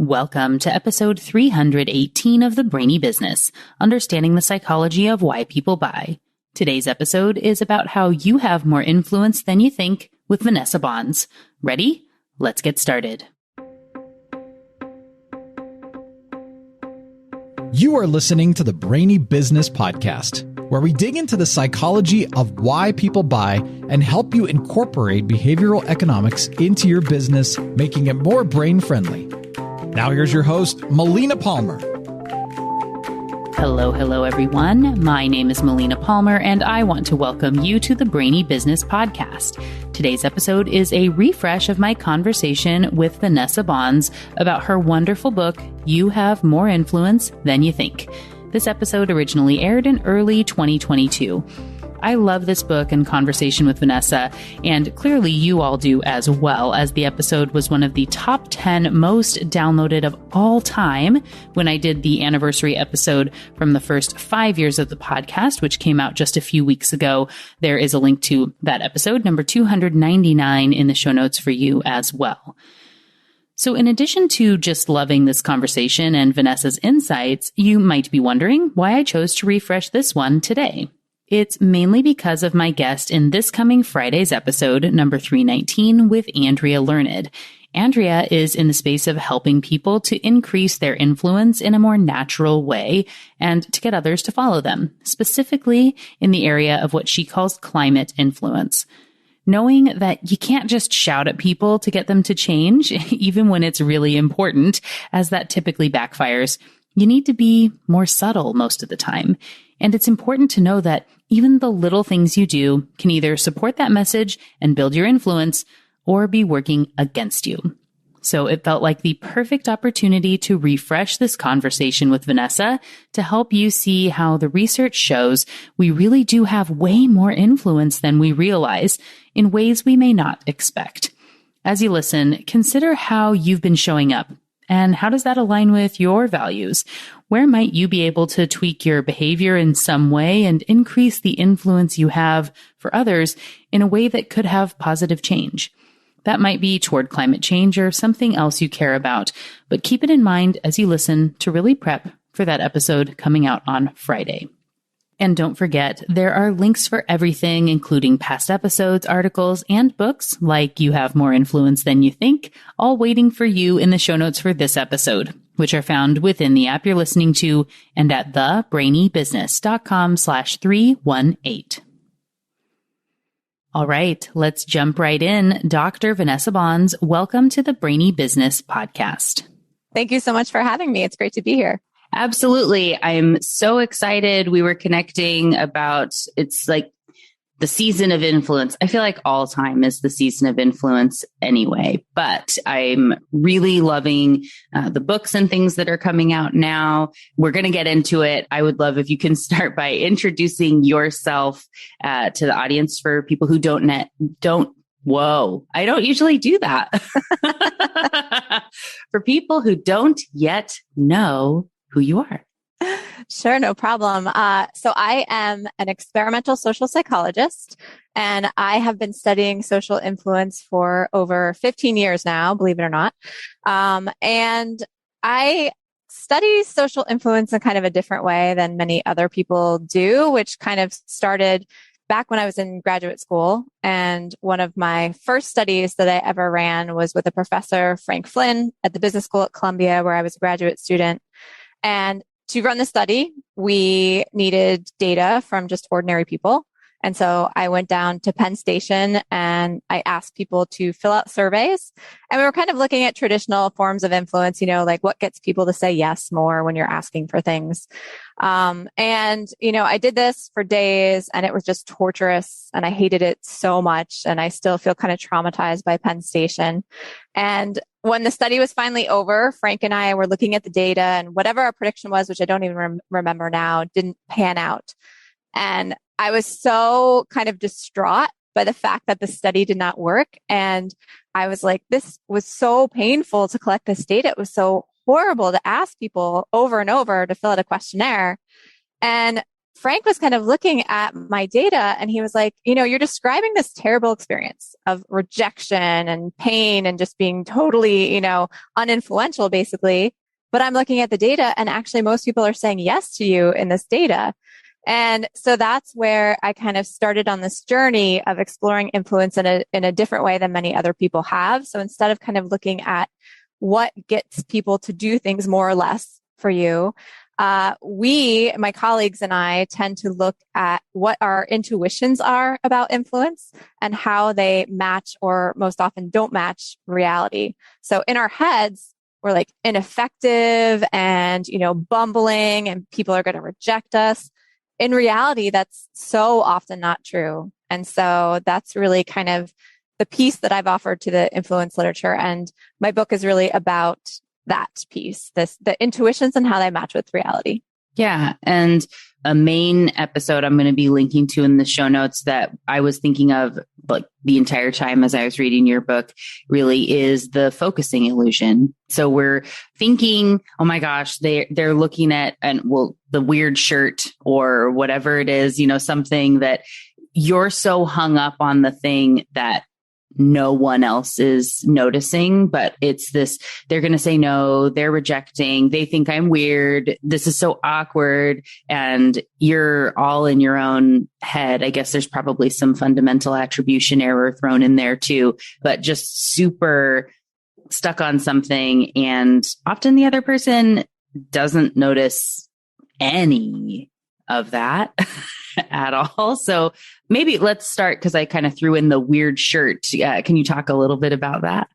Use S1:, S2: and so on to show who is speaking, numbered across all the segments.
S1: Welcome to episode 318 of the Brainy Business, Understanding the Psychology of Why People Buy. Today's episode is about how you have more influence than you think with Vanessa Bohns. Ready? Let's get started.
S2: You are listening to the Brainy Business Podcast, where we dig into the psychology of why people buy and help you incorporate behavioral economics into your business, making it more brain-friendly. Now here's your host, Melina Palmer.
S1: Hello, everyone. My name is Melina Palmer, and I want to welcome you to the Brainy Business Podcast. Today's episode is a refresh of my conversation with Vanessa Bohns about her wonderful book, You Have More Influence Than You Think. This episode originally aired in early 2022. I love this book and conversation with Vanessa, and clearly you all do as well, as the episode was one of the top 10 most downloaded of all time when I did the anniversary episode from the first 5 years of the podcast, which came out just a few weeks ago. There is a link to that episode, number 299, in the show notes for you as well. So in addition to just loving this conversation and Vanessa's insights, you might be wondering why I chose to refresh this one today. It's mainly because of my guest in this coming Friday's episode, number 319, with Andrea Learned. Andrea is in the space of helping people to increase their influence in a more natural way and to get others to follow them, specifically in the area of what she calls climate influence. Knowing that you can't just shout at people to get them to change, even when it's really important, as that typically backfires, you need to be more subtle most of the time. And it's important to know that even the little things you do can either support that message and build your influence or be working against you. So it felt like the perfect opportunity to refresh this conversation with Vanessa to help you see how the research shows we really do have way more influence than we realize in ways we may not expect. As you listen, consider how you've been showing up. And how does that align with your values? Where might you be able to tweak your behavior in some way and increase the influence you have for others in a way that could have positive change? That might be toward climate change or something else you care about, but keep it in mind as you listen to really prep for that episode coming out on Friday. And don't forget, there are links for everything, including past episodes, articles, and books like You Have More Influence Than You Think, all waiting for you in the show notes for this episode, which are found within the app you're listening to and at thebrainybusiness.com/318. All right, let's jump right in. Dr. Vanessa Bohns, welcome to the Brainy Business Podcast.
S3: Thank you so much for having me. It's great to be here.
S1: Absolutely. I'm so excited. We were connecting about, it's like the season of influence. I feel like all time is the season of influence anyway, but I'm really loving the books and things that are coming out now. We're going to get into it. I would love if you can start by introducing yourself to the audience for people who Whoa, I don't usually do that. For people who don't yet know who you are.
S3: Sure, no problem. So I am an experimental social psychologist, and I have been studying social influence for over 15 years now, believe it or not. And I study social influence in kind of a different way than many other people do, which kind of started back when I was in graduate school. And one of my first studies that I ever ran was with a professor, Frank Flynn, at the business school at Columbia, where I was a graduate student. And to run the study, we needed data from just ordinary people. And so I went down to Penn Station and I asked people to fill out surveys. And we were kind of looking at traditional forms of influence, like what gets people to say yes more when you're asking for things. I did this for days and it was just torturous and I hated it so much. And I still feel kind of traumatized by Penn Station. And when the study was finally over, Frank and I were looking at the data and whatever our prediction was, which I don't even remember now, didn't pan out. And I was so kind of distraught by the fact that the study did not work. And I was like, this was so painful to collect this data. It was so horrible to ask people over and over to fill out a questionnaire. And Frank was kind of looking at my data and he was like, you're describing this terrible experience of rejection and pain and just being totally, uninfluential basically. But I'm looking at the data and actually most people are saying yes to you in this data. And so that's where I kind of started on this journey of exploring influence in a different way than many other people have. So instead of kind of looking at what gets people to do things more or less for you, my colleagues and I tend to look at what our intuitions are about influence and how they match or most often don't match reality. So in our heads, we're like ineffective and, bumbling and people are going to reject us. In reality, that's so often not true. And so that's really kind of the piece that I've offered to the influence literature. And my book is really about that piece, the intuitions and how they match with reality.
S1: Yeah. And a main episode I'm going to be linking to in the show notes that I was thinking of like the entire time as I was reading your book really is the focusing illusion. So we're thinking, oh my gosh, they're looking at the weird shirt or whatever it is, something that you're so hung up on the thing that no one else is noticing, but it's this, they're going to say no, they're rejecting, they think I'm weird, this is so awkward, and you're all in your own head. I guess there's probably some fundamental attribution error thrown in there too, but just super stuck on something. And often the other person doesn't notice any of that at all. So maybe let's start because I kind of threw in the weird shirt. Can you talk a little bit about that?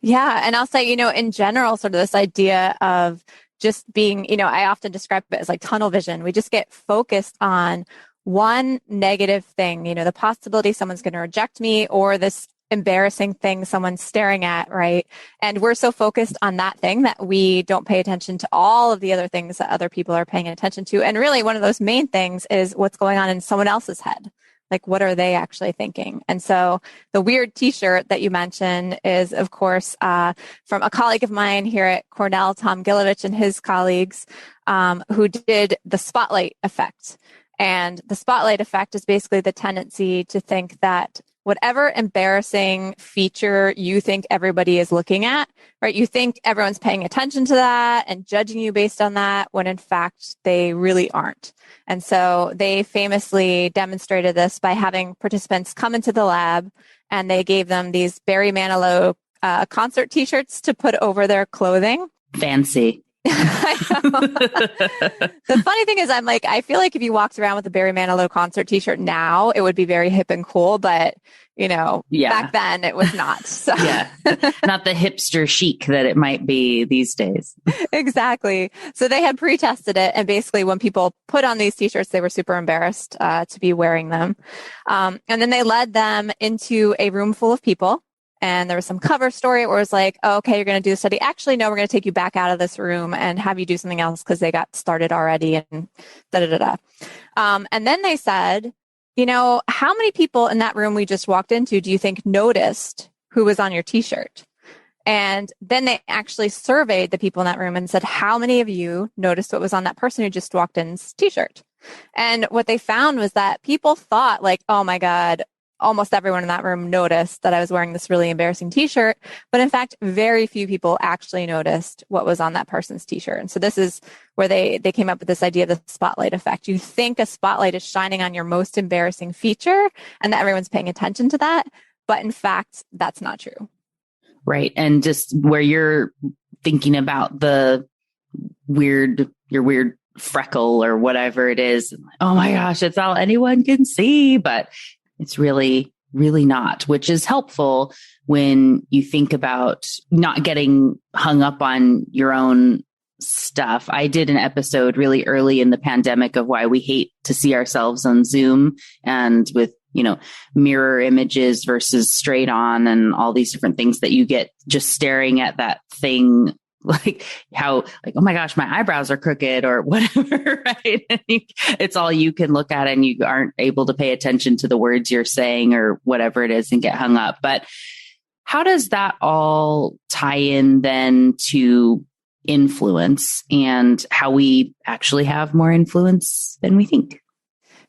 S3: Yeah. And I'll say, in general, sort of this idea of just being, I often describe it as like tunnel vision. We just get focused on one negative thing, the possibility someone's going to reject me or this embarrassing thing someone's staring at, right? And we're so focused on that thing that we don't pay attention to all of the other things that other people are paying attention to. And really one of those main things is what's going on in someone else's head. Like, what are they actually thinking? And so the weird t-shirt that you mentioned is, of course, from a colleague of mine here at Cornell, Tom Gilovich and his colleagues, who did the spotlight effect. And the spotlight effect is basically the tendency to think that whatever embarrassing feature you think everybody is looking at, right? You think everyone's paying attention to that and judging you based on that when in fact they really aren't. And so they famously demonstrated this by having participants come into the lab and they gave them these Barry Manilow concert t-shirts to put over their clothing.
S1: Fancy.
S3: I know. The funny thing is I feel like if you walked around with a Barry Manilow concert t-shirt now, it would be very hip and cool, but back then it was not. So
S1: yeah, not the hipster chic that it might be these days.
S3: Exactly. So they had pre-tested it. And basically when people put on these t-shirts, they were super embarrassed to be wearing them. And then they led them into a room full of people. And there was some cover story where it was like, oh, okay, you're going to do the study. Actually, no, we're going to take you back out of this room and have you do something else because they got started already and da-da-da-da. And then they said, how many people in that room we just walked into do you think noticed who was on your t-shirt? And then they actually surveyed the people in that room and said, how many of you noticed what was on that person who just walked in's t-shirt? And what they found was that people thought like, oh my God, almost everyone in that room noticed that I was wearing this really embarrassing t-shirt. But in fact, very few people actually noticed what was on that person's t-shirt. And so this is where they came up with this idea of the spotlight effect. You think a spotlight is shining on your most embarrassing feature and that everyone's paying attention to that. But in fact, that's not true.
S1: Right. And just where you're thinking about your weird freckle or whatever it is. Oh my gosh, it's all anyone can see, but it's really, really not, which is helpful when you think about not getting hung up on your own stuff. I did an episode really early in the pandemic of why we hate to see ourselves on Zoom and with, mirror images versus straight on and all these different things that you get just staring at that thing. Like how, oh my gosh, my eyebrows are crooked or whatever, right? It's all you can look at and you aren't able to pay attention to the words you're saying or whatever it is and get hung up. But how does that all tie in then to influence and how we actually have more influence than we think?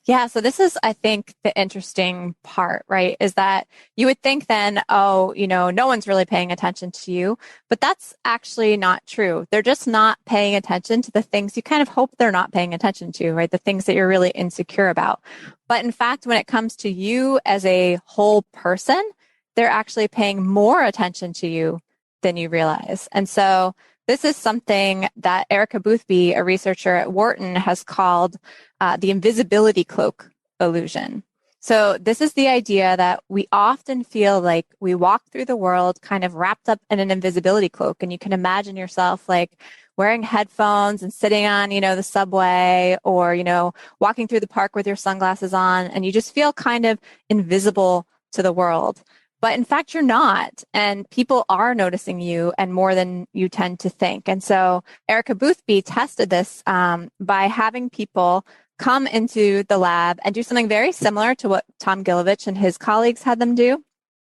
S3: Yeah. So this is, I think, the interesting part, right? Is that you would think then, oh, no one's really paying attention to you, but that's actually not true. They're just not paying attention to the things you kind of hope they're not paying attention to, right? The things that you're really insecure about. But in fact, when it comes to you as a whole person, they're actually paying more attention to you than you realize. And so this is something that Erica Boothby, a researcher at Wharton, has called the invisibility cloak illusion. So this is the idea that we often feel like we walk through the world kind of wrapped up in an invisibility cloak. And you can imagine yourself like wearing headphones and sitting on, the subway or, walking through the park with your sunglasses on, and you just feel kind of invisible to the world. But in fact, you're not. And people are noticing you and more than you tend to think. And so Erica Boothby tested this by having people come into the lab and do something very similar to what Tom Gilovich and his colleagues had them do.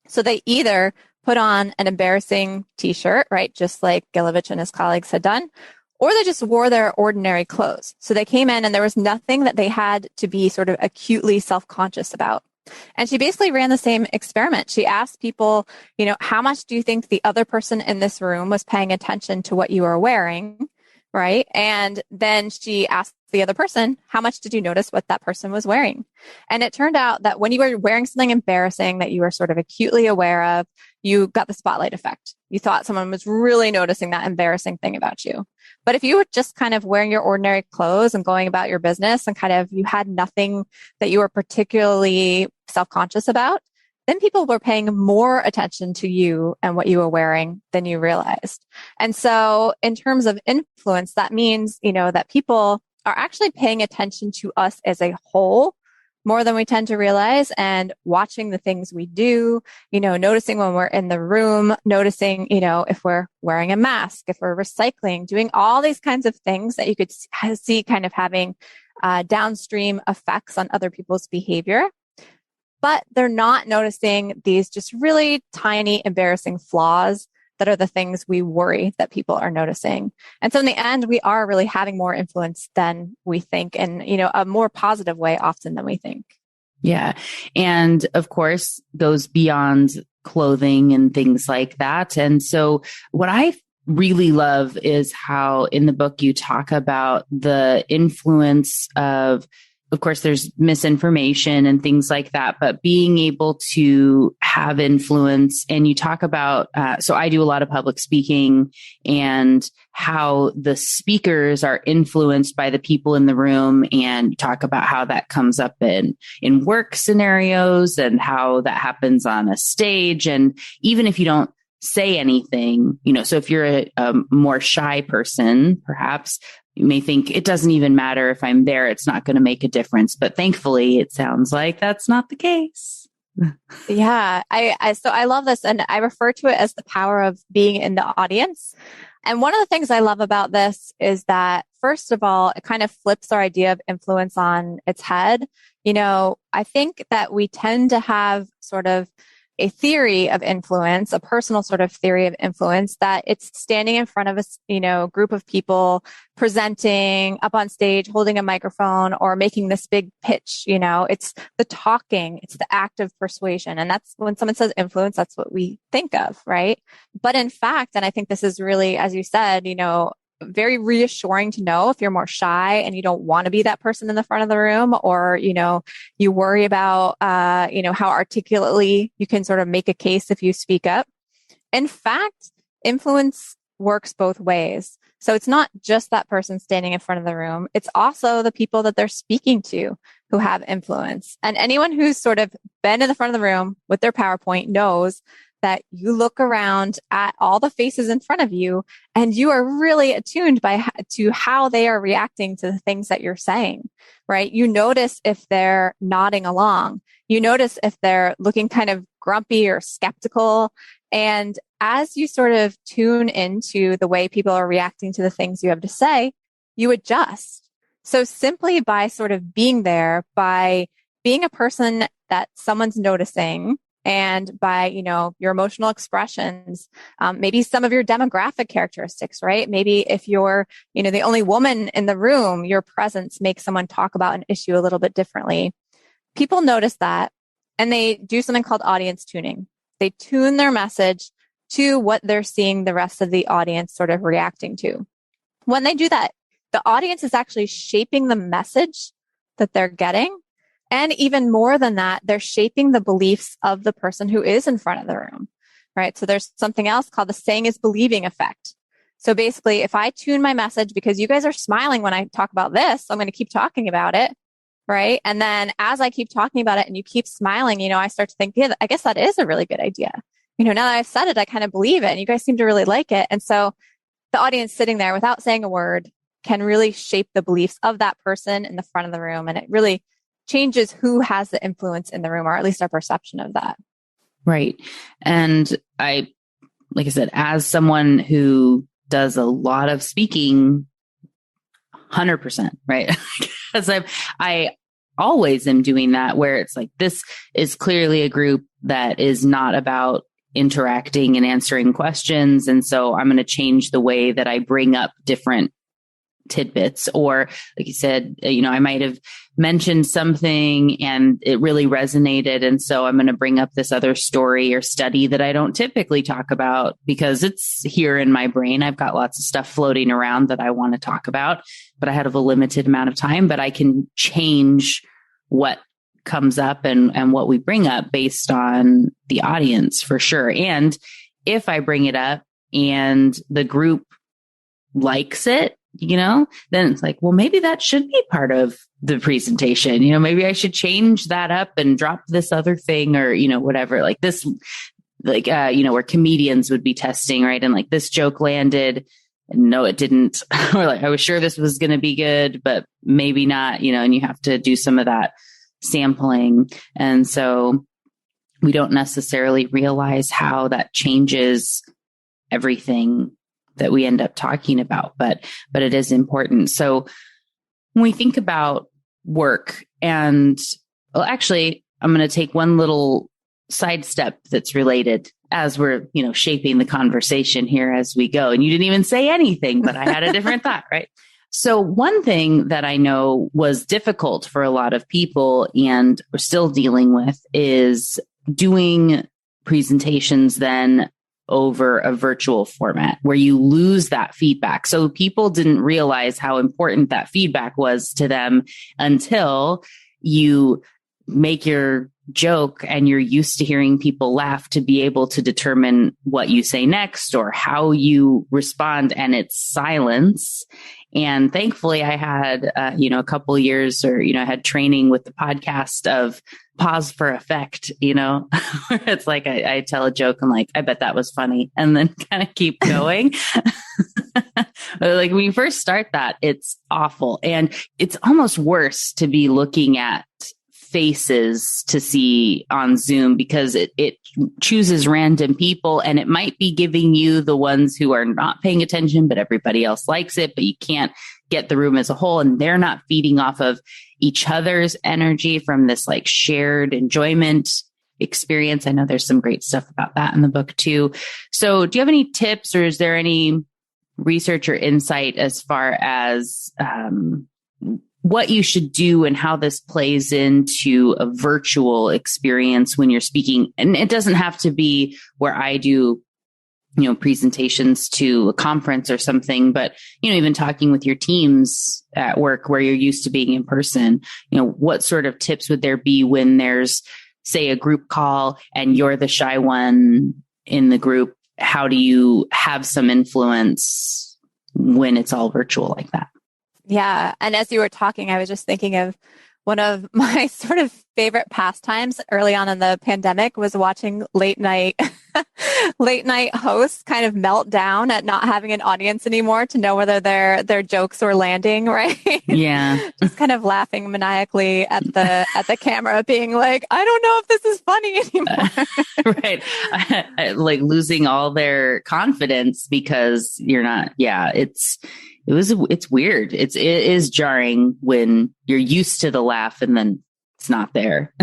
S3: So they either put on an embarrassing t-shirt, right, just like Gilovich and his colleagues had done, or they just wore their ordinary clothes. So they came in and there was nothing that they had to be sort of acutely self-conscious about. And she basically ran the same experiment. She asked people, how much do you think the other person in this room was paying attention to what you were wearing, right? And then she asked the other person, how much did you notice what that person was wearing? And it turned out that when you were wearing something embarrassing that you were sort of acutely aware of, you got the spotlight effect. You thought someone was really noticing that embarrassing thing about you. But if you were just kind of wearing your ordinary clothes and going about your business and kind of you had nothing that you were particularly self-conscious about, then people were paying more attention to you and what you were wearing than you realized. And so in terms of influence, that means, that people are actually paying attention to us as a whole more than we tend to realize and watching the things we do, noticing when we're in the room, noticing, if we're wearing a mask, if we're recycling, doing all these kinds of things that you could see kind of having downstream effects on other people's behavior. But they're not noticing these just really tiny, embarrassing flaws that are the things we worry that people are noticing. And so in the end, we are really having more influence than we think and, a more positive way often than we think.
S1: Yeah. And of course, goes beyond clothing and things like that. And so what I really love is how in the book you talk about the influence of course, there's misinformation and things like that, but being able to have influence. And you talk about, so I do a lot of public speaking and how the speakers are influenced by the people in the room. And you talk about how that comes up in work scenarios and how that happens on a stage. And even if you don't say anything, so if you're a more shy person, perhaps, you may think it doesn't even matter if I'm there. It's not going to make a difference. But thankfully, it sounds like that's not the case.
S3: Yeah, so I love this. And I refer to it as the power of being in the audience. And one of the things I love about this is that, first of all, it kind of flips our idea of influence on its head. I think that we tend to have sort of a theory of influence, a personal sort of theory of influence, that it's standing in front of a, group of people, presenting up on stage, holding a microphone or making this big pitch. It's the talking, it's the act of persuasion. And that's when someone says influence, that's what we think of, right? But in fact, and I think this is really, as you said, very reassuring to know if you're more shy and you don't want to be that person in the front of the room, or, you worry about, how articulately you can sort of make a case if you speak up. In fact, influence works both ways. So it's not just that person standing in front of the room. It's also the people that they're speaking to who have influence. And anyone who's sort of been in the front of the room with their PowerPoint knows that you look around at all the faces in front of you and you are really attuned to how they are reacting to the things that you're saying, right? You notice if they're nodding along. You notice if they're looking kind of grumpy or skeptical. And as you sort of tune into the way people are reacting to the things you have to say, you adjust. So simply by sort of being there, by being a person that someone's noticing, and by, your emotional expressions, maybe some of your demographic characteristics, right? Maybe if you're, the only woman in the room, your presence makes someone talk about an issue a little bit differently. People notice that, and they do something called audience tuning. They tune their message to what they're seeing the rest of the audience sort of reacting to. When they do that, the audience is actually shaping the message that they're getting. And even more than that, they're shaping the beliefs of the person who is in front of the room, right? So there's something else called the saying is believing effect. So basically, if I tune my message because you guys are smiling when I talk about this, I'm going to keep talking about it, right? And then as I keep talking about it and you keep smiling, I start to think, yeah, I guess that is a really good idea. Now that I've said it, I kind of believe it and you guys seem to really like it. And so the audience sitting there without saying a word can really shape the beliefs of that person in the front of the room. And it really changes who has the influence in the room, or at least our perception of that.
S1: Right. And like I said, as someone who does a lot of speaking, 100%, right? Because I always am doing that, where it's like, this is clearly a group that is not about interacting and answering questions. And so I'm going to change the way that I bring up different tidbits, or like you said, I might have mentioned something and it really resonated. And so I'm going to bring up this other story or study that I don't typically talk about because it's here in my brain. I've got lots of stuff floating around that I want to talk about, but I have a limited amount of time, but I can change what comes up and what we bring up based on the audience for sure. And if I bring it up and the group likes it, then it's like, well, maybe that should be part of the presentation. Maybe I should change that up and drop this other thing or, whatever, like this, like, where comedians would be testing, right? And like this joke landed and no, it didn't. Or like, I was sure this was going to be good, but maybe not, and you have to do some of that sampling. And so we don't necessarily realize how that changes everything that we end up talking about, but it is important. So when we think about work and, well, actually, I'm going to take one little sidestep that's related as we're, shaping the conversation here as we go. And you didn't even say anything, but I had a different thought, right? So one thing that I know was difficult for a lot of people and we're still dealing with is doing presentations then over a virtual format where you lose that feedback. So people didn't realize how important that feedback was to them until you make your joke and you're used to hearing people laugh to be able to determine what you say next or how you respond. And it's silence. And thankfully I had, a couple years or, I had training with the podcast of pause for effect, where it's like, I tell a joke. I'm like, I bet that was funny. And then kind of keep going. Like when you first start that, it's awful. And it's almost worse to be looking at faces to see on Zoom because it chooses random people and it might be giving you the ones who are not paying attention, but everybody else likes it, but you can't get the room as a whole and they're not feeding off of each other's energy from this like shared enjoyment experience. I know there's some great stuff about that in the book too. So do you have any tips or is there any research or insight as far as, what you should do and how this plays into a virtual experience when you're speaking? And it doesn't have to be where I do, presentations to a conference or something, but, even talking with your teams at work where you're used to being in person, what sort of tips would there be when there's, say, a group call and you're the shy one in the group? How do you have some influence when it's all virtual like that?
S3: Yeah. And as you were talking, I was just thinking of one of my sort of favorite pastimes early on in the pandemic was watching late night hosts kind of melt down at not having an audience anymore to know whether their jokes were landing, right?
S1: Yeah.
S3: Just kind of laughing maniacally at the camera, being like, I don't know if this is funny anymore.
S1: Right. Like losing all their confidence because you're not, it's weird. It is jarring when you're used to the laugh and then it's not there.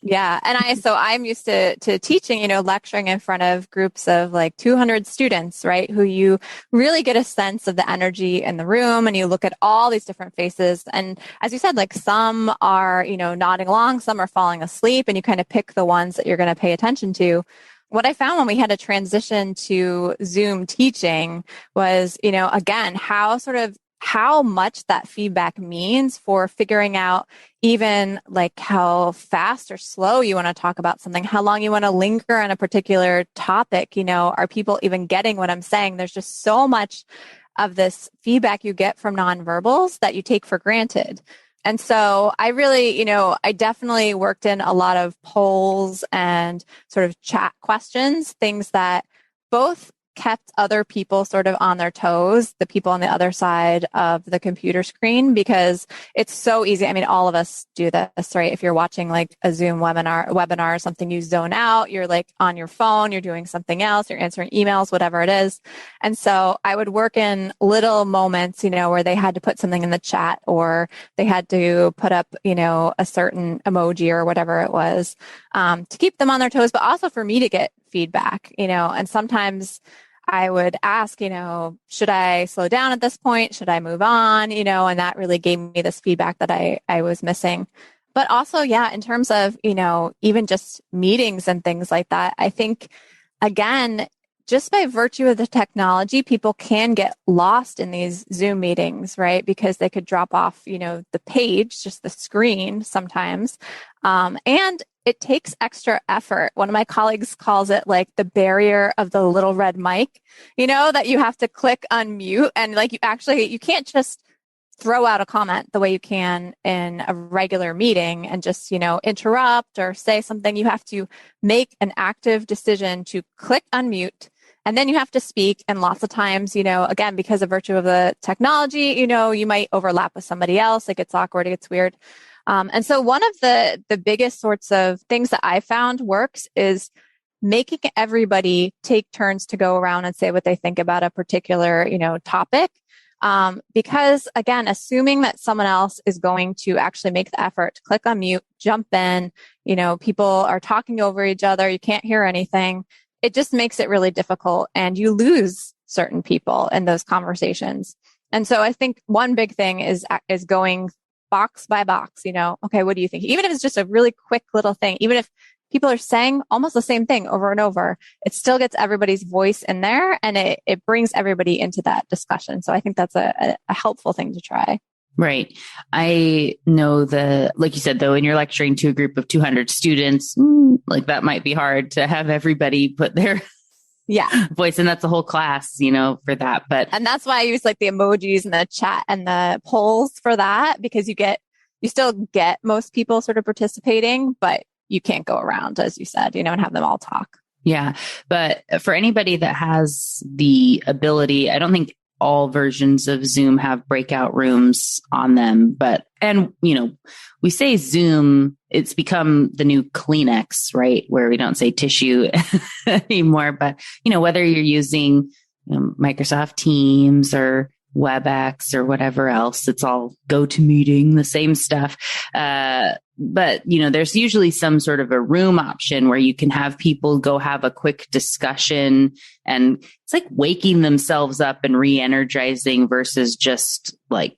S3: Yeah. And so I'm used to teaching, lecturing in front of groups of like 200 students, right? Who you really get a sense of the energy in the room, and you look at all these different faces. And as you said, like some are, nodding along, some are falling asleep, and you kind of pick the ones that you're going to pay attention to. What I found when we had to transition to Zoom teaching was, again, how much that feedback means for figuring out even like how fast or slow you want to talk about something, how long you want to linger on a particular topic. Are people even getting what I'm saying? There's just so much of this feedback you get from nonverbals that you take for granted. And so I really, I definitely worked in a lot of polls and sort of chat questions, things that both kept other people sort of on their toes, the people on the other side of the computer screen, because it's so easy. I mean, all of us do this, right? If you're watching like a Zoom webinar or something, you zone out, you're like on your phone, you're doing something else, you're answering emails, whatever it is. And so I would work in little moments, where they had to put something in the chat, or they had to put up, a certain emoji or whatever it was, to keep them on their toes, but also for me to get feedback, and sometimes I would ask, should I slow down at this point? Should I move on? And that really gave me this feedback that I was missing. But also, yeah, in terms of, even just meetings and things like that, I think, again, just by virtue of the technology, people can get lost in these Zoom meetings, right? Because they could drop off, the page, just the screen sometimes. And it takes extra effort. One of my colleagues calls it like the barrier of the little red mic, that you have to click unmute, and like you can't just throw out a comment the way you can in a regular meeting and just, interrupt or say something. You have to make an active decision to click unmute, and then you have to speak. And lots of times, again, because of virtue of the technology, you might overlap with somebody else. It gets awkward. It gets weird. And so one of the biggest sorts of things that I found works is making everybody take turns to go around and say what they think about a particular, topic. Because again, assuming that someone else is going to actually make the effort to click on mute, jump in, people are talking over each other, you can't hear anything. It just makes it really difficult, and you lose certain people in those conversations. And so I think one big thing is going box by box, okay, what do you think? Even if it's just a really quick little thing, even if people are saying almost the same thing over and over, it still gets everybody's voice in there, and it brings everybody into that discussion. So I think that's a helpful thing to try.
S1: Right. I know like you said, though, when you're lecturing to a group of 200 students, like that might be hard to have everybody put their voice, and that's a whole class, for that.
S3: And that's why I use like the emojis and the chat and the polls for that, because you still get most people sort of participating, but you can't go around, as you said, and have them all talk.
S1: Yeah. But for anybody that has the ability, I don't think all versions of Zoom have breakout rooms on them, and we say Zoom, it's become the new Kleenex, right? Where we don't say tissue anymore, but whether you're using Microsoft Teams or WebEx or whatever else, it's all GoToMeeting, the same stuff. But there's usually some sort of a room option where you can have people go have a quick discussion, and it's like waking themselves up and re-energizing versus just like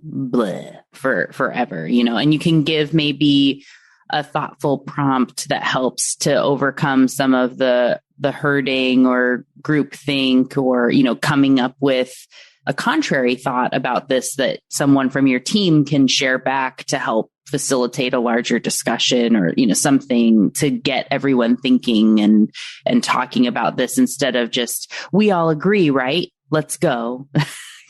S1: bleh for forever, and you can give maybe a thoughtful prompt that helps to overcome some of the herding or groupthink, or, coming up with a contrary thought about this that someone from your team can share back to help facilitate a larger discussion, or, something to get everyone thinking and talking about this, instead of just, we all agree, right? Let's go.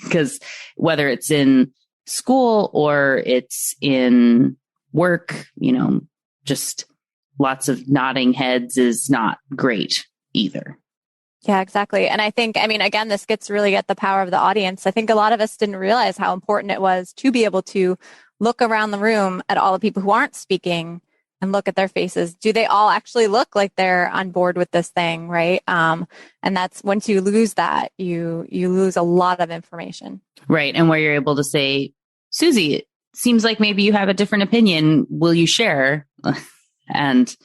S1: Because whether it's in school or it's in work, just lots of nodding heads is not great either.
S3: Yeah, exactly. And I think, again, this gets really at the power of the audience. I think a lot of us didn't realize how important it was to be able to look around the room at all the people who aren't speaking and look at their faces. Do they all actually look like they're on board with this thing, right? And that's, once you lose that, you lose a lot of information.
S1: Right. And where you're able to say, Susie, it seems like maybe you have a different opinion. Will you share? and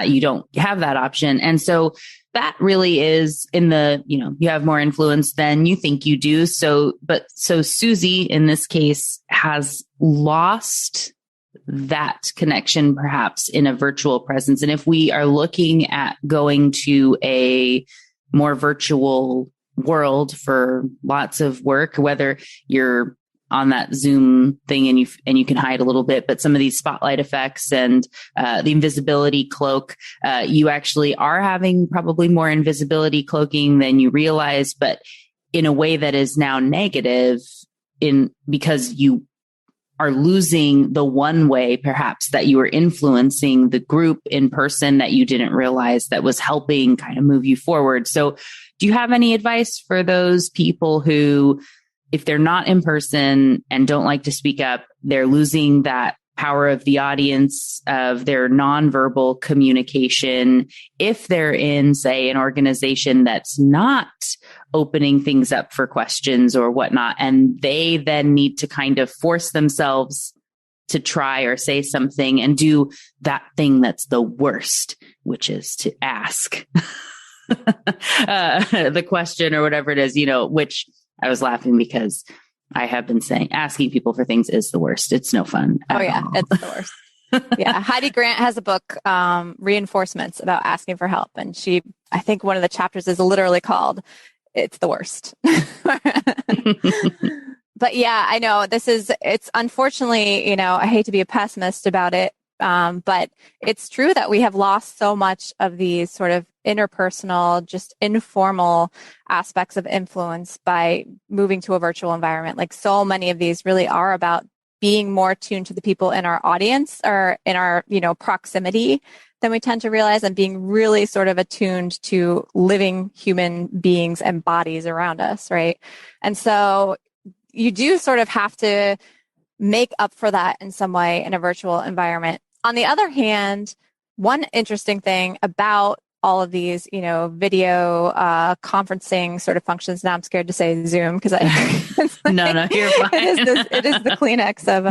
S1: you don't have that option. And so that really is you have more influence than you think you do. So Susie in this case has lost that connection perhaps in a virtual presence. And if we are looking at going to a more virtual world for lots of work, whether you're on that Zoom thing and you can hide a little bit, but some of these spotlight effects and the invisibility cloak, you actually are having probably more invisibility cloaking than you realize, but in a way that is now negative because you are losing the one way perhaps that you were influencing the group in person that you didn't realize that was helping kind of move you forward. So do you have any advice for those people who, if they're not in person and don't like to speak up, they're losing that power of the audience, of their nonverbal communication? If they're in, say, an organization that's not opening things up for questions or whatnot, and they then need to kind of force themselves to try or say something and do that thing that's the worst, which is to ask the question or whatever it is, which I was laughing because I have been saying asking people for things is the worst. It's no fun.
S3: Oh yeah, it's the worst. Yeah. Heidi Grant has a book, Reinforcements, about asking for help. And I think one of the chapters is literally called It's the Worst. But yeah, I know it's unfortunately, I hate to be a pessimist about it. But it's true that we have lost so much of these sort of interpersonal, just informal aspects of influence by moving to a virtual environment. Like so many of these really are about being more tuned to the people in our audience or in our, proximity than we tend to realize, and being really sort of attuned to living human beings and bodies around us, right? And so you do sort of have to make up for that in some way in a virtual environment. On the other hand, one interesting thing about all of these, video conferencing sort of functions. Now I'm scared to say Zoom because
S1: no, you're fine.
S3: It is the Kleenex of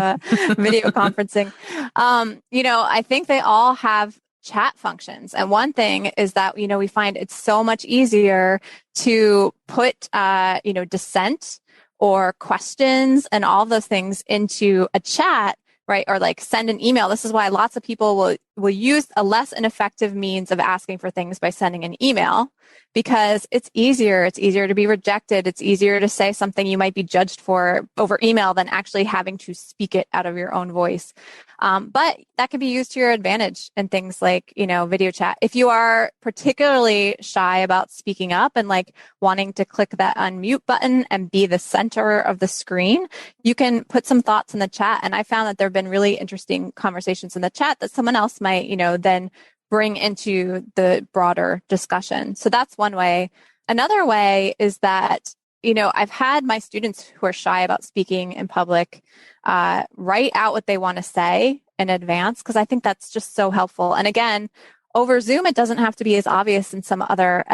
S3: video conferencing. I think they all have chat functions. And one thing is that, we find it's so much easier to put, dissent or questions and all those things into a chat, right? Or like send an email. This is why lots of people will use a less ineffective means of asking for things by sending an email, because it's easier. It's easier to be rejected. It's easier to say something you might be judged for over email than actually having to speak it out of your own voice. But that can be used to your advantage in things like, video chat. If you are particularly shy about speaking up and like wanting to click that unmute button and be the center of the screen, you can put some thoughts in the chat. And I found that there have been really interesting conversations in the chat that someone else might, then bring into the broader discussion. So that's one way. Another way is that, I've had my students who are shy about speaking in public write out what they want to say in advance, because I think that's just so helpful. And again, over Zoom, it doesn't have to be as obvious in some other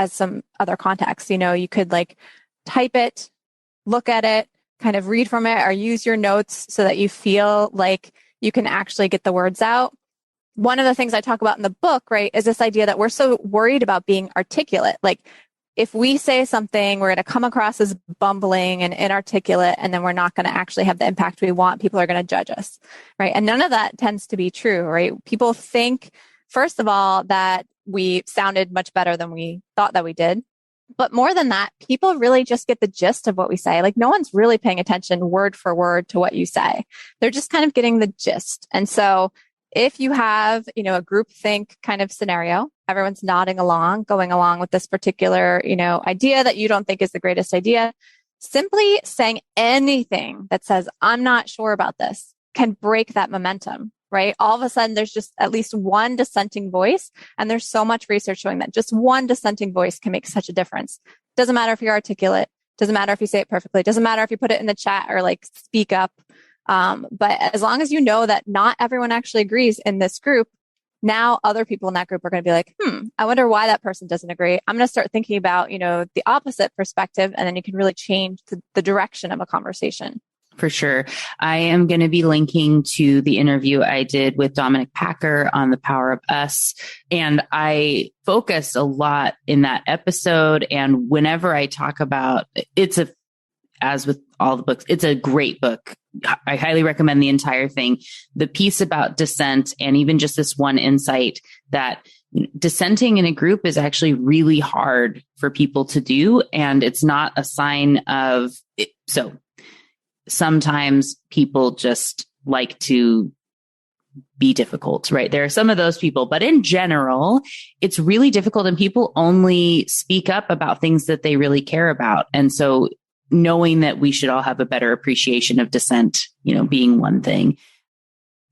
S3: contexts. You could like type it, look at it, kind of read from it, or use your notes so that you feel like you can actually get the words out. One of the things I talk about in the book, right, is this idea that we're so worried about being articulate. Like if we say something, we're going to come across as bumbling and inarticulate, and then we're not going to actually have the impact we want. People are going to judge us, right? And none of that tends to be true, right? People think, first of all, that we sounded much better than we thought that we did. But more than that, people really just get the gist of what we say. Like no one's really paying attention word for word to what you say. They're just kind of getting the gist. And so if you have, a group think kind of scenario, everyone's nodding along, going along with this particular, idea that you don't think is the greatest idea, simply saying anything that says, I'm not sure about this, can break that momentum, right? All of a sudden, there's just at least one dissenting voice. And there's so much research showing that just one dissenting voice can make such a difference. Doesn't matter if you're articulate, doesn't matter if you say it perfectly, doesn't matter if you put it in the chat or like speak up. But as long as you know that not everyone actually agrees in this group, now other people in that group are going to be like, I wonder why that person doesn't agree. I'm going to start thinking about, the opposite perspective, and then you can really change the direction of a conversation.
S1: For sure. I am going to be linking to the interview I did with Dominic Packer on the Power of Us. And I focused a lot in that episode. And whenever I talk about as with all the books, it's a great book. I highly recommend the entire thing. The piece about dissent, and even just this one insight that dissenting in a group is actually really hard for people to do. And it's not a sign of it. So sometimes people just like to be difficult, right? There are some of those people, but in general, it's really difficult, and people only speak up about things that they really care about. And so knowing that we should all have a better appreciation of dissent, being one thing.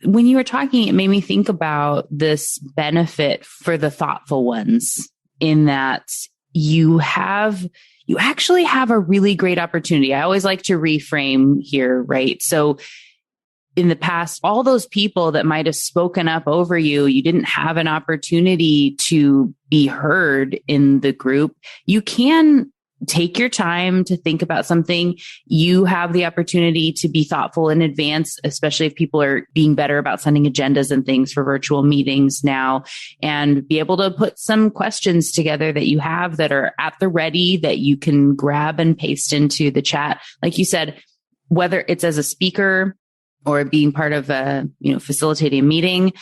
S1: When you were talking, it made me think about this benefit for the thoughtful ones, in that you actually have a really great opportunity. I always like to reframe here, right? So in the past, all those people that might have spoken up over you, you didn't have an opportunity to be heard in the group. You can take your time to think about something. You have the opportunity to be thoughtful in advance, especially if people are being better about sending agendas and things for virtual meetings now, and be able to put some questions together that you have that are at the ready that you can grab and paste into the chat. Like you said, whether it's as a speaker or being part of facilitating a meeting,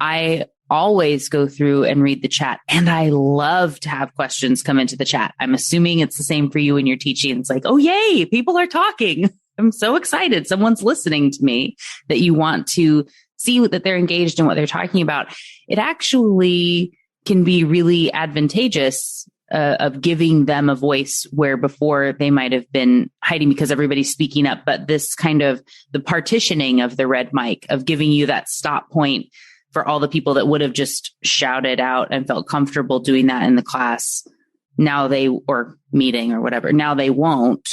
S1: I always go through and read the chat. And I love to have questions come into the chat. I'm assuming it's the same for you when you're teaching. It's like, oh, yay, people are talking. I'm so excited. Someone's listening to me, that you want to see that they're engaged in what they're talking about. It actually can be really advantageous of giving them a voice where before they might have been hiding because everybody's speaking up. But this kind of the partitioning of the red mic, of giving you that stop point for all the people that would have just shouted out and felt comfortable doing that in the class, or meeting or whatever, now they won't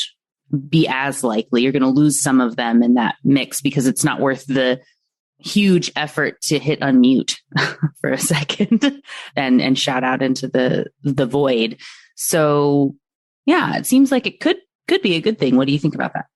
S1: be as likely. You're going to lose some of them in that mix because it's not worth the huge effort to hit unmute for a second and shout out into the void. So yeah, it seems like it could be a good thing. What do you think about that?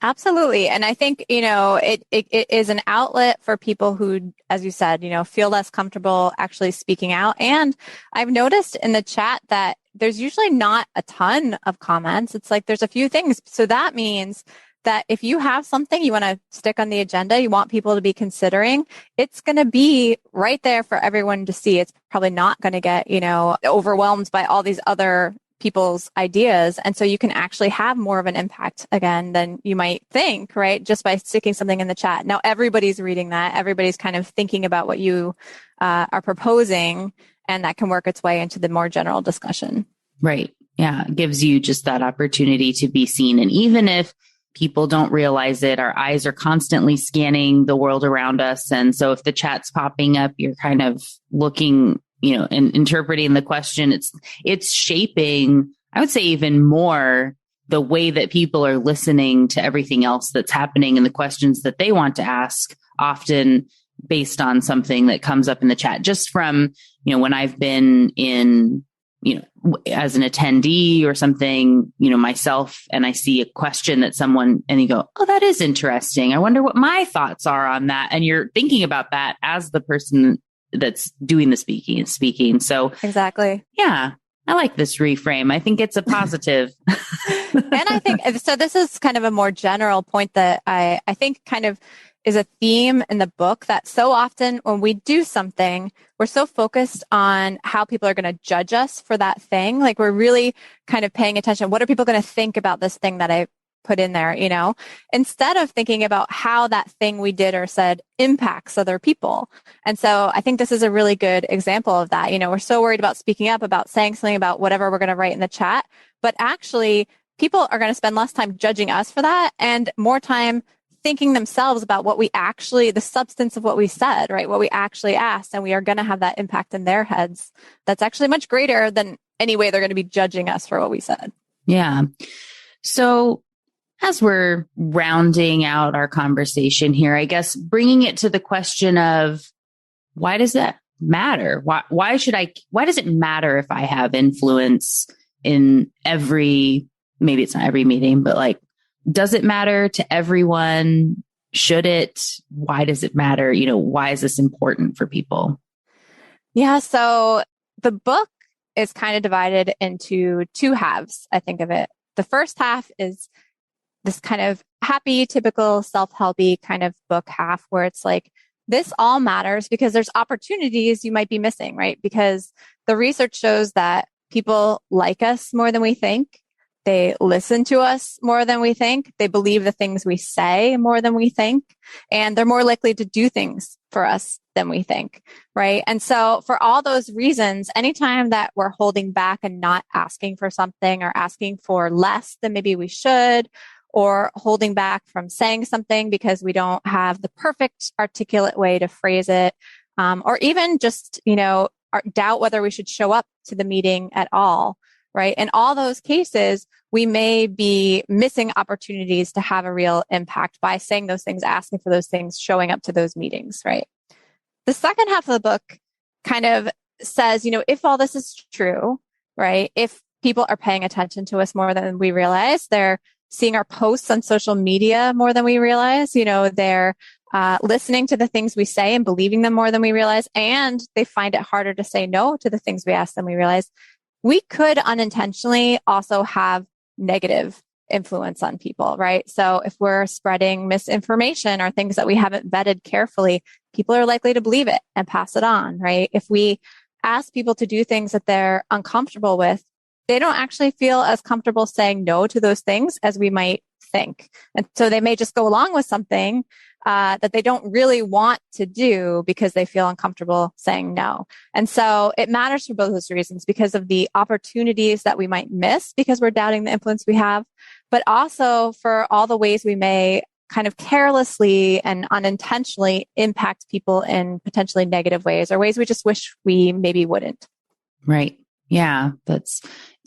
S3: Absolutely. And I think, it is an outlet for people who, as you said, feel less comfortable actually speaking out. And I've noticed in the chat that there's usually not a ton of comments. It's like there's a few things. So that means that if you have something you want to stick on the agenda, you want people to be considering, it's going to be right there for everyone to see. It's probably not going to get, overwhelmed by all these other people's ideas. And so you can actually have more of an impact again than you might think, right? Just by sticking something in the chat. Now everybody's reading that. Everybody's kind of thinking about what you are proposing, and that can work its way into the more general discussion.
S1: Right. Yeah. It gives you just that opportunity to be seen. And even if people don't realize it, our eyes are constantly scanning the world around us. And so if the chat's popping up, you're kind of looking, and interpreting the question, it's shaping, I would say, even more the way that people are listening to everything else that's happening and the questions that they want to ask, often based on something that comes up in the chat. Just from, when I've been in, as an attendee or something, myself, and I see a question that someone, and you go, oh, that is interesting. I wonder what my thoughts are on that. And you're thinking about that as the person that's doing the speaking. So
S3: exactly.
S1: Yeah. I like this reframe. I think it's a positive.
S3: And I think, so this is kind of a more general point that I think kind of is a theme in the book, that so often when we do something, we're so focused on how people are going to judge us for that thing. Like we're really kind of paying attention. What are people going to think about this thing that I put in there, instead of thinking about how that thing we did or said impacts other people. And so I think this is a really good example of that. We're so worried about speaking up, about saying something about whatever we're going to write in the chat, but actually people are going to spend less time judging us for that and more time thinking themselves about the substance of what we said, right? What we actually asked. And we are going to have that impact in their heads. That's actually much greater than any way they're going to be judging us for what we said.
S1: Yeah. So as we're rounding out our conversation here, I guess bringing it to the question of why does that matter? Why does it matter if I have influence in maybe it's not every meeting, but like does it matter to everyone? Should it? Why does it matter? Why is this important for people?
S3: Yeah. So the book is kind of divided into two halves, I think of it. The first half is this kind of happy, typical self-helpy kind of book half where it's like, this all matters because there's opportunities you might be missing, right? Because the research shows that people like us more than we think. They listen to us more than we think. They believe the things we say more than we think. And they're more likely to do things for us than we think, right? And so for all those reasons, anytime that we're holding back and not asking for something or asking for less than maybe we should, or holding back from saying something because we don't have the perfect articulate way to phrase it, or even just, doubt whether we should show up to the meeting at all, right? In all those cases, we may be missing opportunities to have a real impact by saying those things, asking for those things, showing up to those meetings, right? The second half of the book kind of says, if all this is true, right? If people are paying attention to us more than we realize, they're seeing our posts on social media more than we realize, they're listening to the things we say and believing them more than we realize, and they find it harder to say no to the things we ask than we realize. We could unintentionally also have negative influence on people, right? So if we're spreading misinformation or things that we haven't vetted carefully, people are likely to believe it and pass it on, right? If we ask people to do things that they're uncomfortable with, they don't actually feel as comfortable saying no to those things as we might think. And so they may just go along with something that they don't really want to do because they feel uncomfortable saying no. And so it matters for both those reasons, because of the opportunities that we might miss because we're doubting the influence we have, but also for all the ways we may kind of carelessly and unintentionally impact people in potentially negative ways or ways we just wish we maybe wouldn't.
S1: Right. Yeah. It's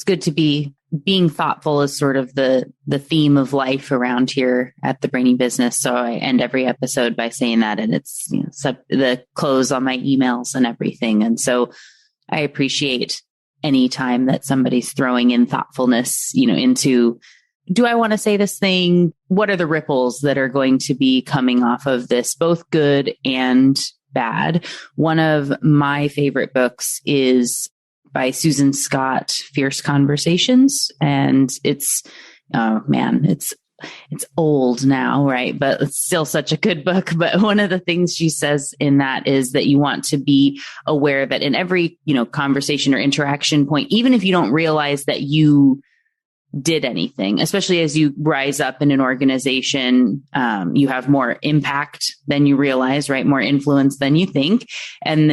S1: good to be being thoughtful is sort of the theme of life around here at the Brainy Business. So I end every episode by saying that, and it's the close on my emails and everything. And so I appreciate any time that somebody's throwing in thoughtfulness, into, do I want to say this thing? What are the ripples that are going to be coming off of this, both good and bad? One of my favorite books is by Susan Scott, Fierce Conversations. And it's old now, right? But it's still such a good book. But one of the things she says in that is that you want to be aware that in every, conversation or interaction point, even if you don't realize that you did anything, especially as you rise up in an organization, you have more impact than you realize, right? More influence than you think. And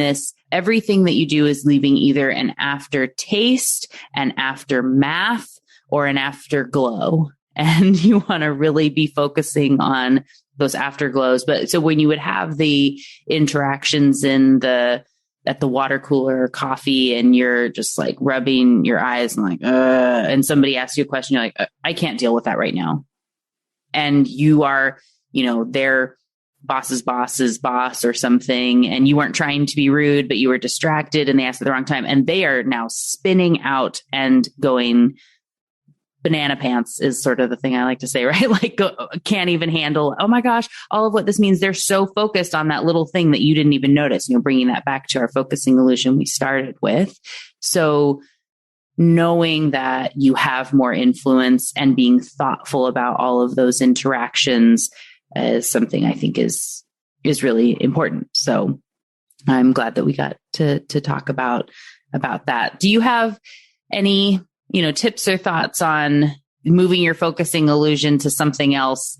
S1: everything that you do is leaving either an aftertaste, an aftermath, or an afterglow. And you want to really be focusing on those afterglows. But so when you would have the interactions at the water cooler or coffee, and you're just like rubbing your eyes and and somebody asks you a question, you're like, I can't deal with that right now. And you are, their boss's boss or something, and you weren't trying to be rude, but you were distracted and they asked at the wrong time, and they are now spinning out and going banana pants is sort of the thing I like to say, right? Like can't even handle, oh my gosh, all of what this means. They're so focused on that little thing that you didn't even notice, bringing that back to our focusing illusion we started with. So knowing that you have more influence and being thoughtful about all of those interactions is something I think is really important. So I'm glad that we got to talk about that. Do you have any tips or thoughts on moving your focusing illusion to something else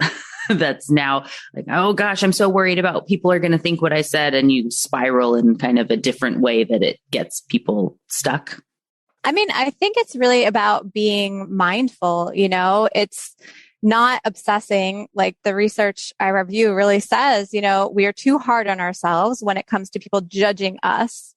S1: that's now like, oh gosh, I'm so worried about people are going to think what I said, and you spiral in kind of a different way that it gets people stuck?
S3: I mean, I think it's really about being mindful, it's not obsessing. Like the research I review really says, we are too hard on ourselves when it comes to people judging us,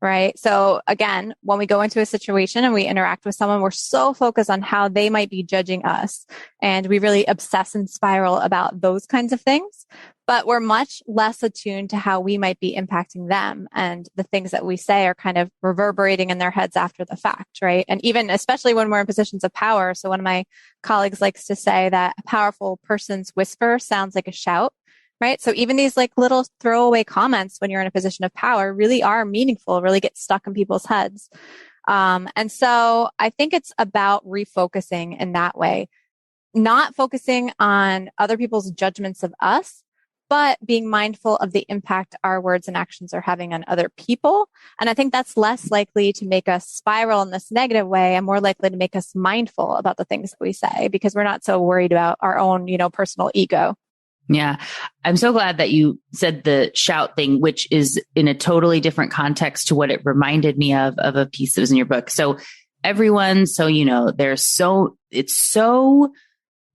S3: right? So again, when we go into a situation and we interact with someone, we're so focused on how they might be judging us. And we really obsess and spiral about those kinds of things. But we're much less attuned to how we might be impacting them. And the things that we say are kind of reverberating in their heads after the fact, right? And even especially when we're in positions of power. So one of my colleagues likes to say that a powerful person's whisper sounds like a shout. Right. So even these like little throwaway comments when you're in a position of power really are meaningful, really get stuck in people's heads. And so I think it's about refocusing in that way, not focusing on other people's judgments of us, but being mindful of the impact our words and actions are having on other people. And I think that's less likely to make us spiral in this negative way and more likely to make us mindful about the things that we say because we're not so worried about our own, personal ego.
S1: Yeah. I'm so glad that you said the shout thing, which is in a totally different context to what it reminded me of a piece that was in your book. So everyone, it's so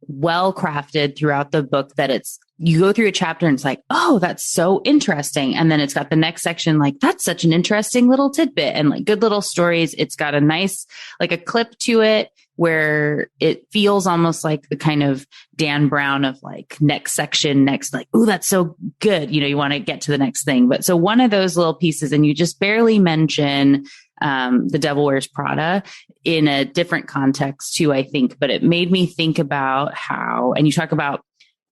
S1: well crafted throughout the book that you go through a chapter and it's like, oh, that's so interesting. And then it's got the next section, like, that's such an interesting little tidbit and like good little stories. It's got a nice, like a clip to it where it feels almost like the kind of Dan Brown of like next section, like, oh, that's so good. You want to get to the next thing. But so one of those little pieces, and you just barely mention The Devil Wears Prada in a different context too, I think, but it made me think about how, and you talk about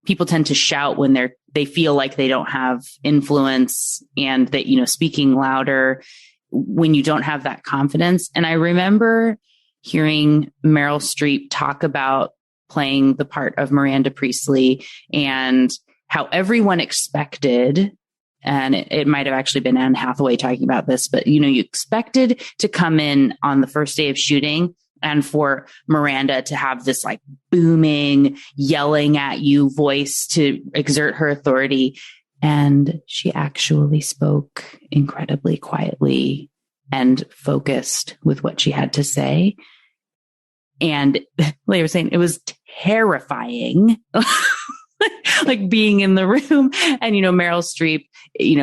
S1: people tend to shout when they feel like they don't have influence and that, speaking louder when you don't have that confidence. And I remember hearing Meryl Streep talk about playing the part of Miranda Priestley and how everyone expected, and it might have actually been Anne Hathaway talking about this, but you expected to come in on the first day of shooting and for Miranda to have this like booming, yelling at you voice to exert her authority. And she actually spoke incredibly quietly and focused with what she had to say. And like I was saying, it was terrifying, like being in the room. And, Meryl Streep,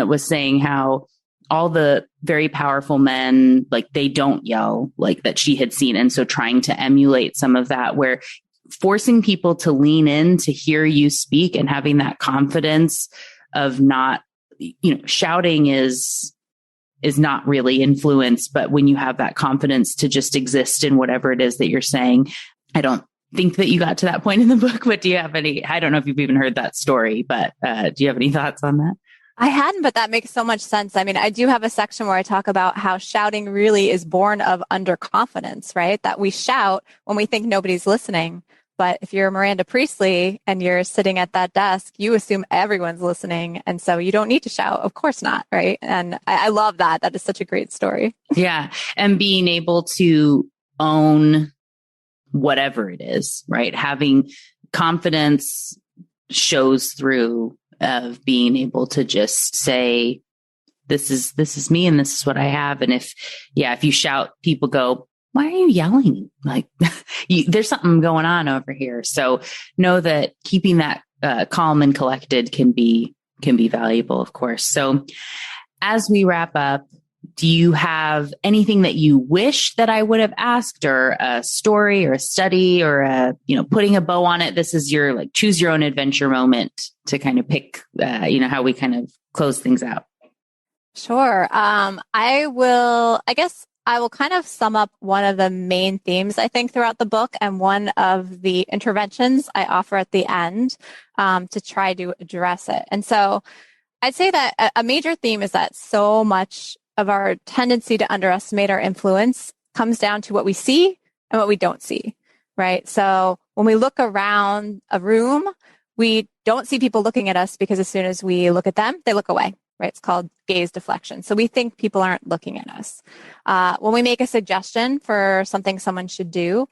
S1: was saying how all the very powerful men, like they don't yell like that she had seen. And so trying to emulate some of that, where forcing people to lean in to hear you speak and having that confidence of not, shouting is not really influence, but when you have that confidence to just exist in whatever it is that you're saying, I don't think that you got to that point in the book, but do you have I don't know if you've even heard that story, but do you have any thoughts on that?
S3: I hadn't, but that makes so much sense. I mean, I do have a section where I talk about how shouting really is born of underconfidence, right? That we shout when we think nobody's listening. But if you're Miranda Priestley and you're sitting at that desk, you assume everyone's listening. And so you don't need to shout. Of course not. Right. And I love that. That is such a great story.
S1: Yeah. And being able to own whatever it is, right? Having confidence shows through of being able to just say, this is me and this is what I have. And if you shout, people go, why are you yelling? Like there's something going on over here. So know that keeping that calm and collected can be valuable, of course. So as we wrap up, do you have anything that you wish that I would have asked, or a story or a study or putting a bow on it? This is your like choose your own adventure moment to kind of pick, how we kind of close things out.
S3: Sure. I will kind of sum up one of the main themes, I think, throughout the book and one of the interventions I offer at the end to try to address it. And so I'd say that a major theme is that so much of our tendency to underestimate our influence comes down to what we see and what we don't see, right? So when we look around a room, we don't see people looking at us because as soon as we look at them, they look away. Right? It's called gaze deflection. So we think people aren't looking at us. When we make a suggestion for something someone should do,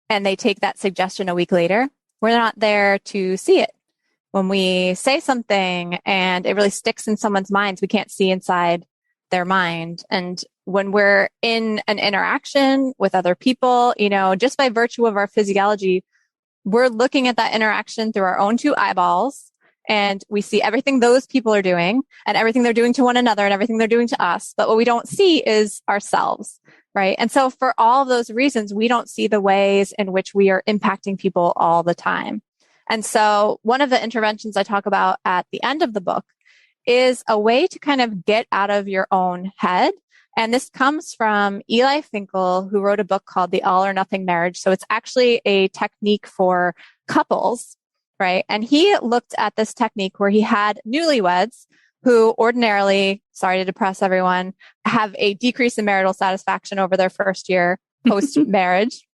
S3: and they take that suggestion a week later, we're not there to see it. When we say something and it really sticks in someone's minds, we can't see inside their mind. And when we're in an interaction with other people, just by virtue of our physiology, we're looking at that interaction through our own two eyeballs. and we see everything those people are doing and everything they're doing to one another and everything they're doing to us. But what we don't see is ourselves, right? And so for all of those reasons, we don't see the ways in which we are impacting people all the time. And so one of the interventions I talk about at the end of the book is a way to kind of get out of your own head. And this comes from Eli Finkel, who wrote a book called The All or Nothing Marriage. So it's actually a technique for couples, right? And he looked at this technique where he had newlyweds who ordinarily, sorry to depress everyone, have a decrease in marital satisfaction over their first year post-marriage.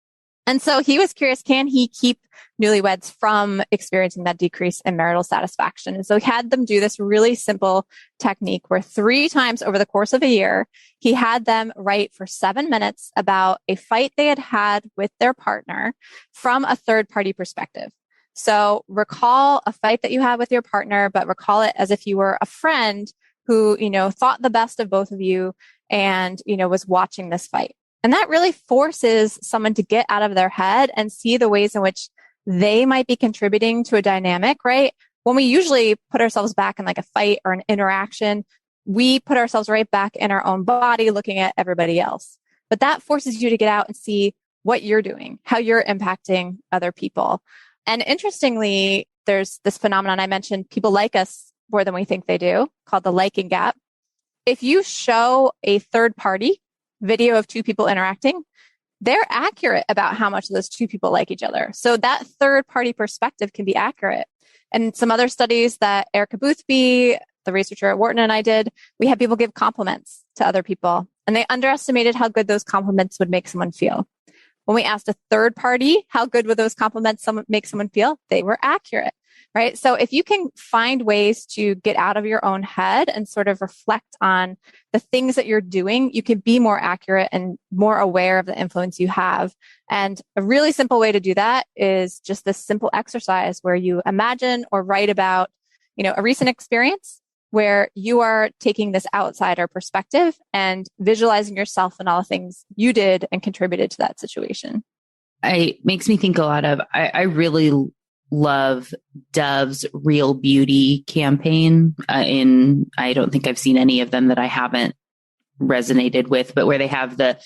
S3: And so he was curious, can he keep newlyweds from experiencing that decrease in marital satisfaction? And so he had them do this really simple technique where 3 times over the course of a year, he had them write for 7 minutes about a fight they had had with their partner from a third party perspective. So recall a fight that you had with your partner, but recall it as if you were a friend who, thought the best of both of you and, was watching this fight. And that really forces someone to get out of their head and see the ways in which they might be contributing to a dynamic, right? When we usually put ourselves back in like a fight or an interaction, we put ourselves right back in our own body looking at everybody else. But that forces you to get out and see what you're doing, how you're impacting other people. And interestingly, there's this phenomenon I mentioned, people like us more than we think they do, called the liking gap. If you show a third party video of 2 people interacting, they're accurate about how much those 2 people like each other. So that third party perspective can be accurate. And some other studies that Erica Boothby, the researcher at Wharton, and I did, we had people give compliments to other people, and they underestimated how good those compliments would make someone feel. When we asked a third party, how good would those compliments make someone feel? They were accurate, right? So if you can find ways to get out of your own head and sort of reflect on the things that you're doing, you can be more accurate and more aware of the influence you have. And a really simple way to do that is just this simple exercise where you imagine or write about, a recent experience where you are taking this outsider perspective and visualizing yourself and all the things you did and contributed to that situation.
S1: It makes me think a lot of, I really love Dove's Real Beauty campaign. I don't think I've seen any of them that I haven't resonated with, but where they have the,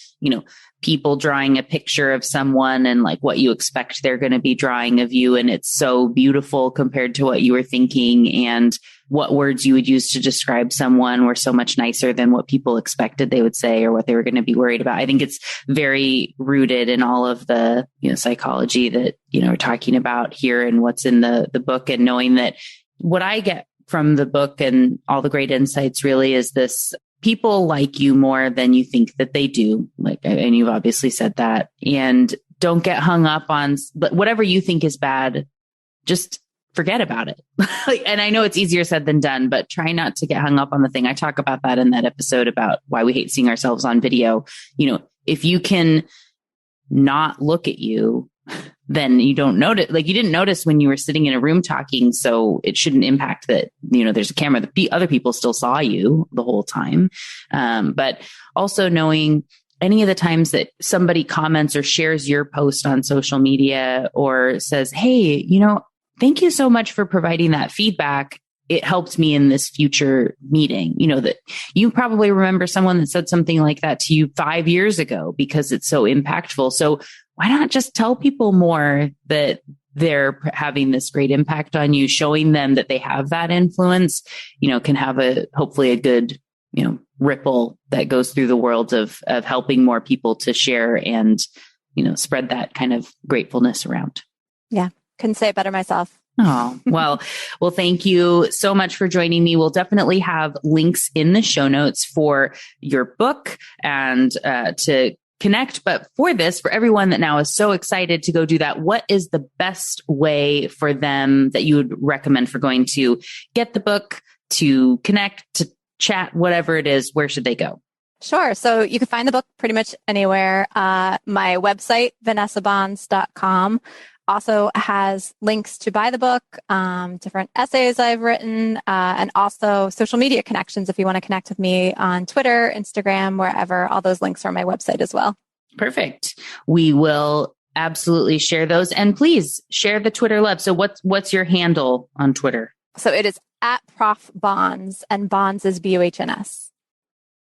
S1: people drawing a picture of someone and like what you expect they're going to be drawing of you. And it's so beautiful compared to what you were thinking, and what words you would use to describe someone were so much nicer than what people expected they would say or what they were going to be worried about. I think it's very rooted in all of the, psychology that, we're talking about here and what's in the book, and knowing that what I get from the book and all the great insights really is this: people like you more than you think that they do. And you've obviously said that, and don't get hung up on, but whatever you think is bad, just forget about it. And I know it's easier said than done, but try not to get hung up on the thing. I talk about that in that episode about why we hate seeing ourselves on video. If you can not look at you, then you don't notice, you didn't notice when you were sitting in a room talking. So it shouldn't impact that, there's a camera, the other people still saw you the whole time. But also knowing any of the times that somebody comments or shares your post on social media or says, hey, thank you so much for providing that feedback. It helped me in this future meeting. That you probably remember someone that said something like that to you 5 years ago because it's so impactful. So why not just tell people more that they're having this great impact on you, showing them that they have that influence, can have hopefully a good, ripple that goes through the world of helping more people to share and, spread that kind of gratefulness around.
S3: Yeah. Couldn't say it better myself.
S1: Oh, well, thank you so much for joining me. We'll definitely have links in the show notes for your book and to connect. But for everyone that now is so excited to go do that, what is the best way for them that you would recommend for going to get the book, to connect, to chat, whatever it is? Where should they go?
S3: Sure. So you can find the book pretty much anywhere. My website, vanessabohns.com. also has links to buy the book, different essays I've written, and also social media connections if you want to connect with me on Twitter, Instagram, wherever. All those links are on my website as well.
S1: Perfect. We will absolutely share those. And please share the Twitter love. So what's your handle on Twitter?
S3: So it is at Prof Bohns, and Bohns is Bohns.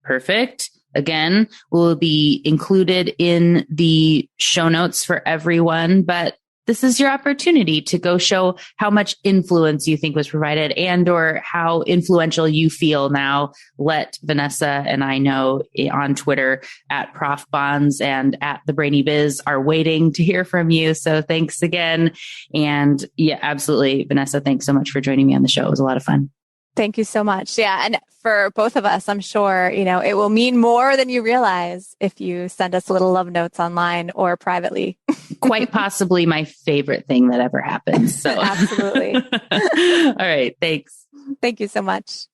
S1: Perfect. Again, will be included in the show notes for everyone, but this is your opportunity to go show how much influence you think was provided and or how influential you feel now. Let Vanessa and I know on Twitter at Prof Bohns and at the Brainy Biz are waiting to hear from you. So thanks again. And yeah, absolutely. Vanessa, thanks so much for joining me on the show. It was a lot of fun.
S3: Thank you so much. Yeah. And for both of us, I'm sure, it will mean more than you realize if you send us little love notes online or privately.
S1: Quite possibly my favorite thing that ever happened. So
S3: absolutely.
S1: All right. Thanks.
S3: Thank you so much.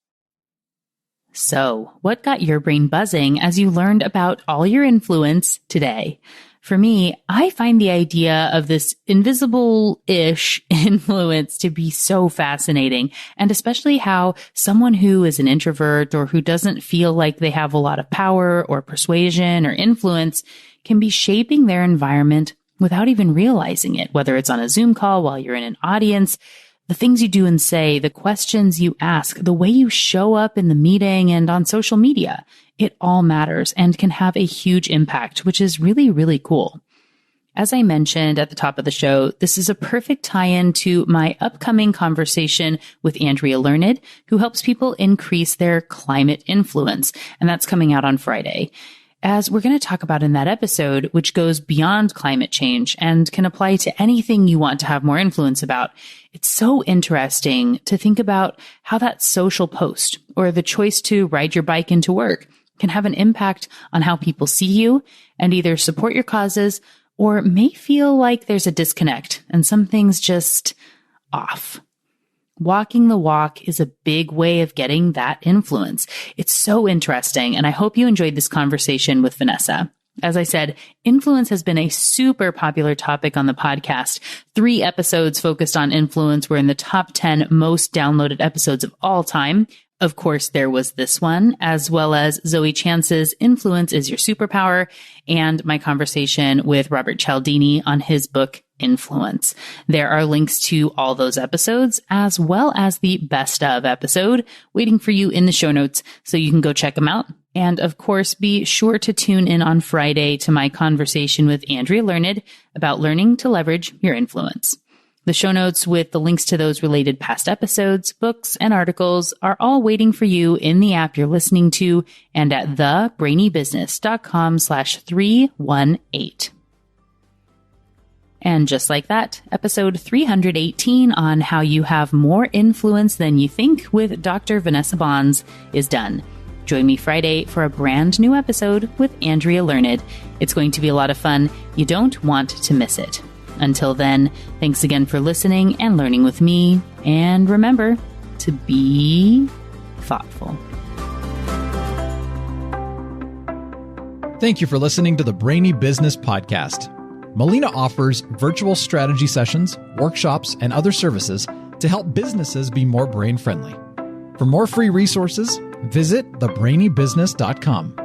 S1: So what got your brain buzzing as you learned about all your influence today? For me, I find the idea of this invisible-ish influence to be so fascinating, and especially how someone who is an introvert or who doesn't feel like they have a lot of power or persuasion or influence can be shaping their environment without even realizing it, whether it's on a Zoom call while you're in an audience, the things you do and say, the questions you ask, the way you show up in the meeting and on social media. It all matters and can have a huge impact, which is really, really cool. As I mentioned at the top of the show, this is a perfect tie-in to my upcoming conversation with Andrea Learned, who helps people increase their climate influence. And that's coming out on Friday. As we're going to talk about in that episode, which goes beyond climate change and can apply to anything you want to have more influence about. It's so interesting to think about how that social post or the choice to ride your bike into work can have an impact on how people see you and either support your causes or may feel like there's a disconnect and something's just off. Walking the walk is a big way of getting that influence. It's so interesting, and I hope you enjoyed this conversation with Vanessa. As I said, influence has been a super popular topic on the podcast. 3 episodes focused on influence were in the top 10 most downloaded episodes of all time. Of course, there was this one, as well as Zoe Chance's Influence is Your Superpower, and my conversation with Robert Cialdini on his book, Influence. There are links to all those episodes, as well as the best of episode, waiting for you in the show notes, so you can go check them out. And of course, be sure to tune in on Friday to my conversation with Andrea Learned about learning to leverage your influence. The show notes with the links to those related past episodes, books, and articles are all waiting for you in the app you're listening to and at thebrainybusiness.com/318. And just like that, episode 318 on how you have more influence than you think with Dr. Vanessa Bohns is done. Join me Friday for a brand new episode with Andrea Learned. It's going to be a lot of fun. You don't want to miss it. Until then, thanks again for listening and learning with me. And remember to be thoughtful.
S2: Thank you for listening to the Brainy Business Podcast. Melina offers virtual strategy sessions, workshops, and other services to help businesses be more brain-friendly. For more free resources, visit thebrainybusiness.com.